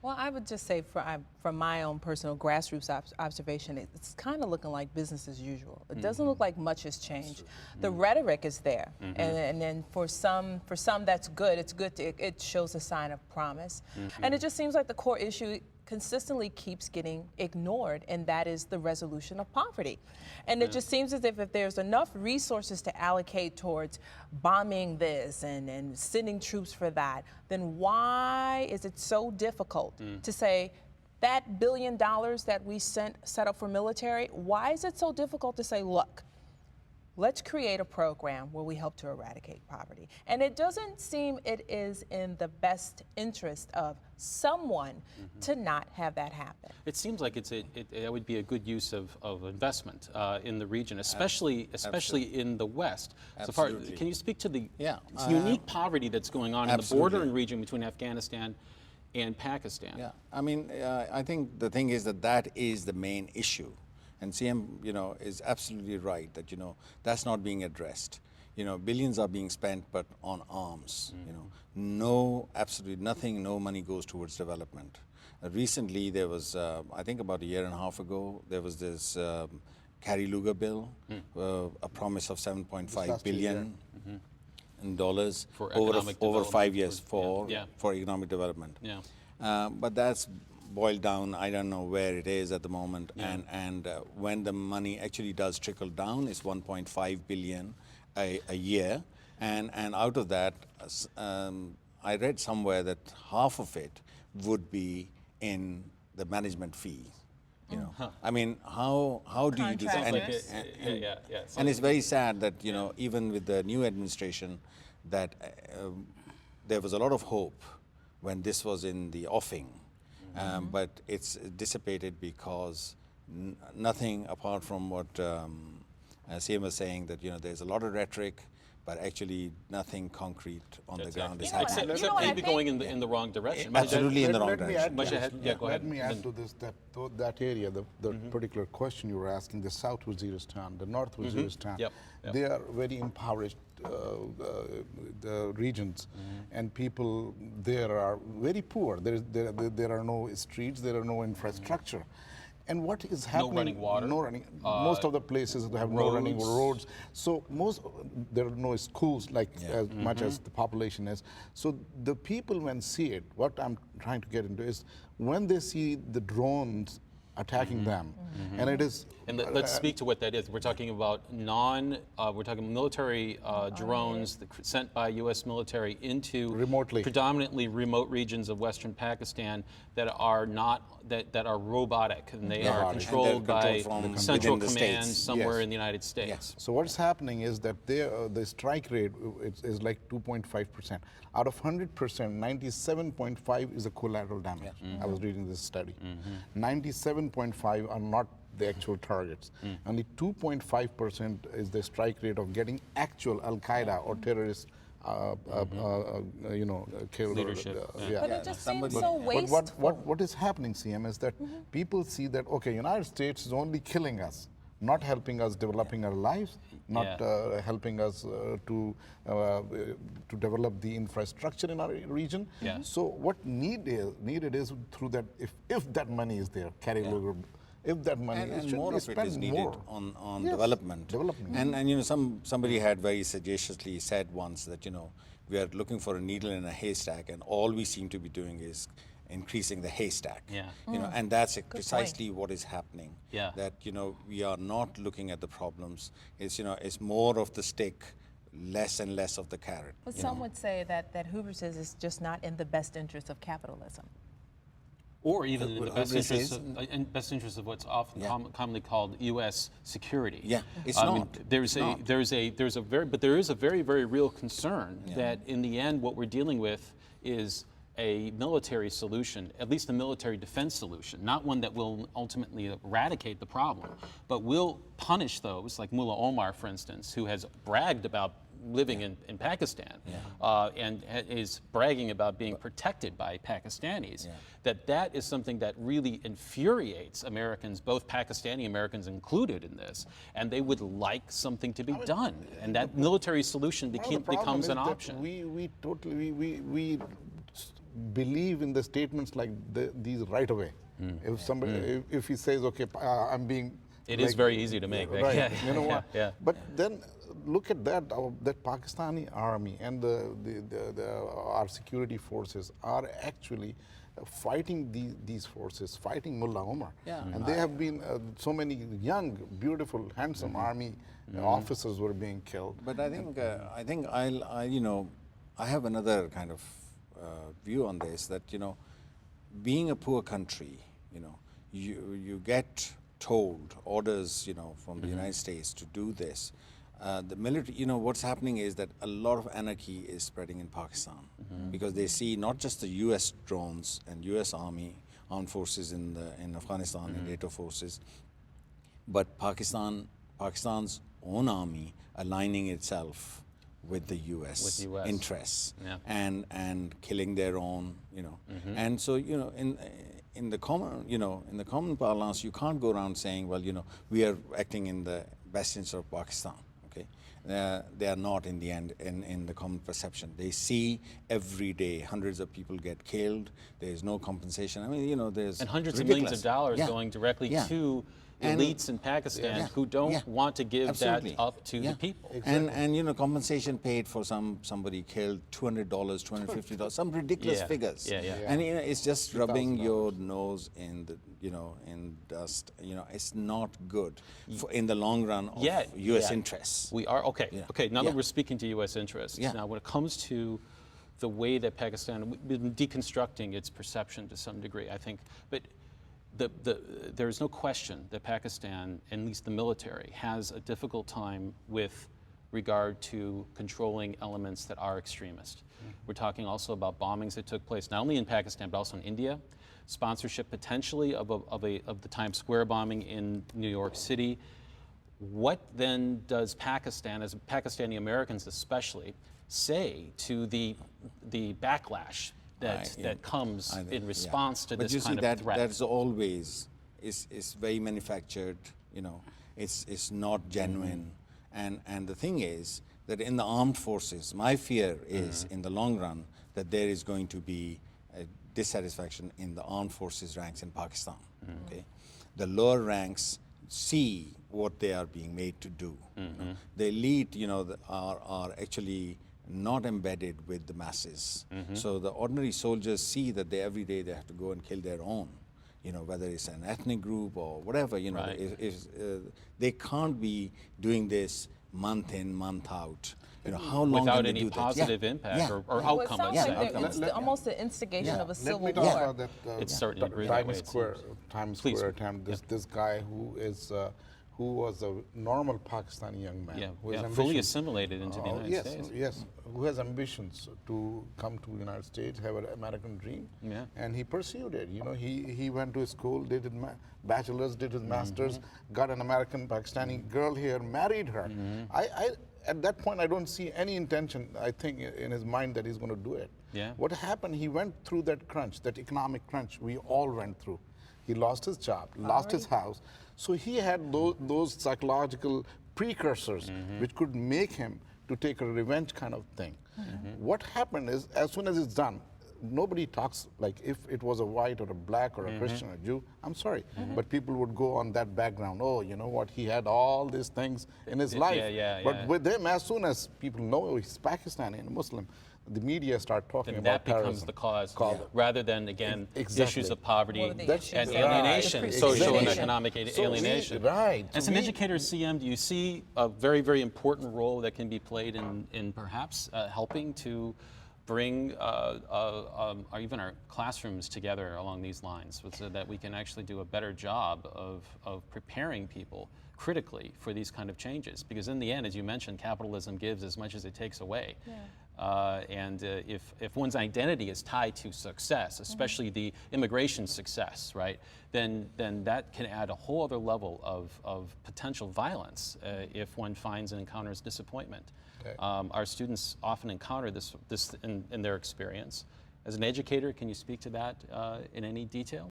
Well, I would just say from my own personal grassroots observation, it's kind of looking like business as usual. It doesn't look like much has changed. The rhetoric is there, and then for some that's good. It's good. It shows a sign of promise, and it just seems like the core issue consistently keeps getting ignored, and that is the resolution of poverty. And it just seems as if there's enough resources to allocate towards bombing this and sending troops for that, then why is it so difficult to say that $1 billion that we set up for military, why is it so difficult to say, look, let's create a program where we help to eradicate poverty? And it doesn't seem it is in the best interest of someone to not have that happen. It seems like it would be a good use of investment in the region, especially in the West. Zafar, can you speak to the unique poverty that's going on in the bordering region between Afghanistan and Pakistan? Yeah, I mean, I think the thing is that is the main issue. And CM, is absolutely right that, that's not being addressed. Billions are being spent, but on arms, no, absolutely nothing, no money goes towards development. Recently, there was, I think about a year and a half ago, there was this Carrie Lugar bill, a promise of $7.5 billion in dollars for over 5 years for economic development. Yeah. But that's boiled down, I don't know where it is at the moment, and when the money actually does trickle down, it's 1.5 billion a year, and out of that, I read somewhere that half of it would be in the management fee. I mean, how do you do that? And it's very sad that even with the new administration, that there was a lot of hope when this was in the offing. But it's dissipated because nothing apart from what CM was saying, that there's a lot of rhetoric, but actually nothing concrete on the ground is happening. Except maybe going in the wrong direction. Absolutely in the wrong direction. Let me add to this, that area, the particular question you were asking, the South Waziristan, the North Waziristan, they are very impoverished the regions, and people there are very poor. There are no streets, there are no infrastructure. And what is happening? No running water. No running. Most of the places have no running roads. So there are no schools like as much as the population is. So the people when see it, what I'm trying to get into is when they see the drones attacking them, and it is. And let's speak to what that is. We're talking about we're talking military drones sent by U.S. military into predominantly remote regions of Western Pakistan that are robotic, and they are controlled by central command somewhere in the United States. So what's happening is that the strike rate is like 2.5%. Out of 100%, 97.5 is a collateral damage. I was reading this study. 97.5 are not the actual targets. Only 2.5% is the strike rate of getting actual Al-Qaeda or terrorist killed. Leadership. But it just seems so wasteful. But what is happening, CM, is that people see that, okay, United States is only killing us, not helping us developing our lives, not helping us to develop the infrastructure in our region. So what needed is through that, if that money is there, if that money and more of it is needed on development. And somebody had very sagaciously said once that we are looking for a needle in a haystack, and all we seem to be doing is increasing the haystack. And that's precisely what is happening. That we are not looking at the problems. It's more of the stick, less and less of the carrot. But some would say that hubris is just not in the best interest of capitalism. Or even in the best interest of what's often commonly called U.S. security. It's not. There is a very, very real concern that in the end, what we're dealing with is a military solution, at least a military defense solution, not one that will ultimately eradicate the problem, but will punish those, like Mullah Omar, for instance, who has bragged about living in Pakistan and is bragging about being protected by Pakistanis, that is something that really infuriates Americans, both Pakistani Americans included in this, and they would like something to be done, and that military solution becomes an option. believe in the statements like these right away. If somebody, if he says, okay, I'm being, it is very easy to make. Right. Yeah. You know what? Yeah. But then look at that. That Pakistani army and our security forces are actually fighting these forces, fighting Mullah Omar. Yeah. And they have been so many young, beautiful, handsome army officers were being killed. But I think I have another kind of view on this, that being a poor country, you get told orders, from the United States to do this. The military, what's happening is that a lot of anarchy is spreading in Pakistan because they see not just the U.S. drones and U.S. armed forces in Afghanistan and NATO forces, but Pakistan's own army aligning itself with the U.S. interests and killing their own, and so in the common parlance, you can't go around saying, well, we are acting in the best interest of Pakistan. Okay, they are not in the end in the common perception. They see every day hundreds of people get killed. There is no compensation. I mean, there's and hundreds ridiculous. of millions of dollars going directly to elites in Pakistan who don't want to give that up to the people. Exactly. And compensation paid for somebody killed $200, $250, some ridiculous figures. And it's just rubbing your nose in the in dust. It's not good in the long run of U.S. interests. We are okay. Now that we're speaking to U.S. interests, now when it comes to the way that Pakistan, we've been deconstructing its perception to some degree, I think, but there's no question that Pakistan, at least the military, has a difficult time with regard to controlling elements that are extremist. We're talking also about bombings that took place not only in Pakistan but also in India, sponsorship potentially of the Times Square bombing in New York City. What then does Pakistan, as Pakistani Americans especially, say to the backlash that comes in response to this kind of threat? That's always is very manufactured. It's not genuine. And the thing is that in the armed forces, my fear is in the long run that there is going to be a dissatisfaction in the armed forces ranks in Pakistan. Okay, the lower ranks see what they are being made to do. The elite, are actually not embedded with the masses. So the ordinary soldiers see that every day they have to go and kill their own, whether it's an ethnic group or whatever, they can't be doing this month in, month out. How long without can they any do that? positive impact or outcome, Well, it sounds like almost the instigation of a civil war. Let me talk about that. It's certainly agree that way, Times Square attempt. This guy who was a normal Pakistani young man, who has fully assimilated into the United States. Yes, who has ambitions to come to the United States, have an American dream, and he pursued it. He went to school, did his bachelor's, did his master's, got an American Pakistani girl here, married her. At that point, I don't see any intention, I think, in his mind that he's going to do it. What happened, he went through that crunch, that economic crunch we all went through. He lost his job, lost his house. So he had those psychological precursors which could make him to take a revenge kind of thing. What happened is, as soon as it's done, nobody talks like if it was a white or a black or a Christian or Jew, I'm sorry. But people would go on that background, oh, you know what, he had all these things in his life. But with him, as soon as people know he's Pakistani and Muslim, the media start talking about that becomes the cause, rather than, again, issues of poverty and alienation, social and economic alienation. As an educator, CM, do you see a very, very important role that can be played in perhaps helping to bring even our classrooms together along these lines, so that we can actually do a better job of preparing people critically for these kind of changes? Because in the end, as you mentioned, capitalism gives as much as it takes away. And if one's identity is tied to success, especially the immigration success, right, then that can add a whole other level of potential violence if one finds and encounters disappointment. Our students often encounter this in their experience. As an educator, can you speak to that in any detail?